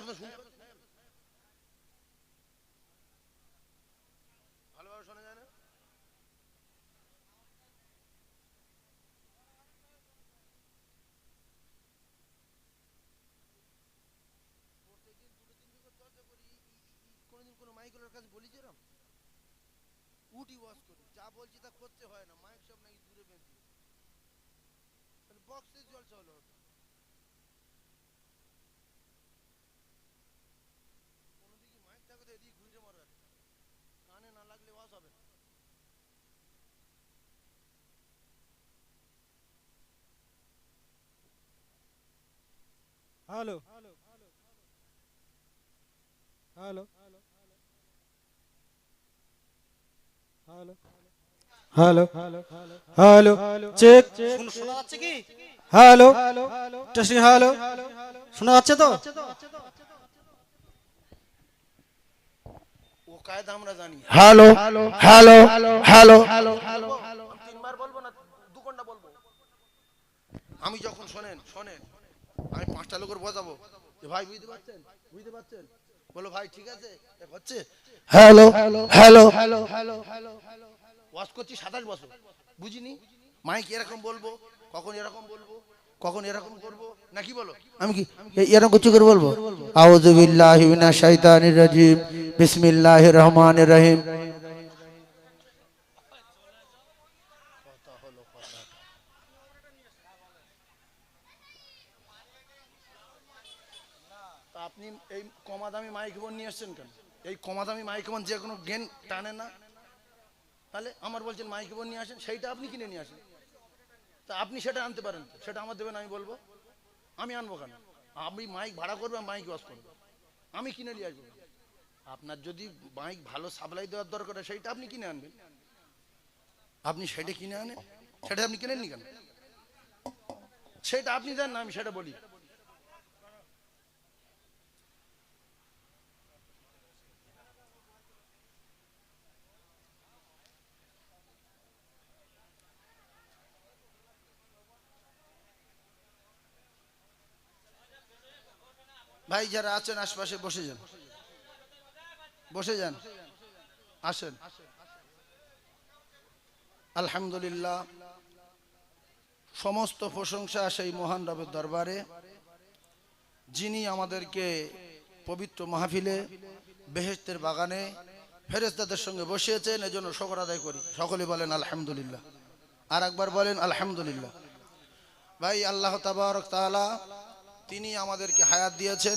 আপনার শুনতে ভালোভাবে শোনা যায় না? প্রত্যেকদিন দুটো তিনটে করে চর্চা করি, কোনোদিন কোনো মাইকের কাছে বলি যেরকম উঠি ওয়াজ করি, যা বলছি তা করতে হয় না, মাইক সব নাকি দূরে বেঁধে বক্সে জলসা হলো। কোনোদিকে মাইক থাকে তো এদিকে ঘুরে মারা কানে না লাগলে ওয়াজ হবে না। Hello hello hello hello hello check শোনা যাচ্ছে কি? হ্যালো টেস্টিং হ্যালো শোনা যাচ্ছে তো? ও কায়দা আমরা জানি। হ্যালো হ্যালো হ্যালো হ্যালো, তিনবার বলবো না, দু ঘন্টা বলবো। আমি যখন শোনেন শোনেন, আমি 5টা লোকের বোঝাবো যে ভাই বুঝতে পারছেন, বুঝতে পারছেন, বলো ভাই ঠিক আছে হচ্ছে। Hello hello hello hello hello ওয়াজ করছি 27 বছর, বুঝিনি মাইক এরকম বলবো, কখন এরকম বলবো, কখন এরকম করবো নাকি বলো? আমি কি এরকম কিছু করে বলবো? আউযু বিল্লাহি মিনাশ শাইতানির রাজিম, বিসমিল্লাহির রহমানির রহিম। তা আপনি এই কমা দামি মাইক্রোফোন নিয়ে এসছেন কেন? এই কমা দামি মাইক্রোফোন যে কোনো গেন টানে না, তাহলে আমার বলছেন মাইক্রোফোন নিয়ে আসেন, সেইটা আপনি কিনে নিয়ে আসেন। তা আপনি সেটা আনতে পারেন, সেটা আমার দেবেন, আমি বলবো। আমি আনবো কেন? আপনি মাইক ভাড়া করবেন, মাইক ওয়াশ করবেন, আমি কিনে নিয়ে আসবো। আপনার যদি মাইক ভালো সাপ্লাই দেওয়ার দরকার হয় সেইটা আপনি কিনে আনবেন। আপনি সেটা কিনে আনেন, সেটা আপনি কিনেননি কেন? সেটা আপনি জানেন না, আমি সেটা বলি। ভাই যারা আছেন আশপাশে বসে যান, বসে যান, আসেন। আলহামদুলিল্লাহ, সমস্ত প্রশংসা সেই মহান রবের দরবারে, যিনি আমাদেরকে পবিত্র মাহফিলে বেহেশতের বাগানে ফেরেশতাদের সঙ্গে বসিয়েছেন, এজন্য শুকর আদায় করি। সকলে বলেন আলহামদুলিল্লাহ, আর একবার বলেন আলহামদুলিল্লাহ। ভাই আল্লাহ তাবারক তাআলা তিনি আমাদেরকে হায়াত দিয়েছেন।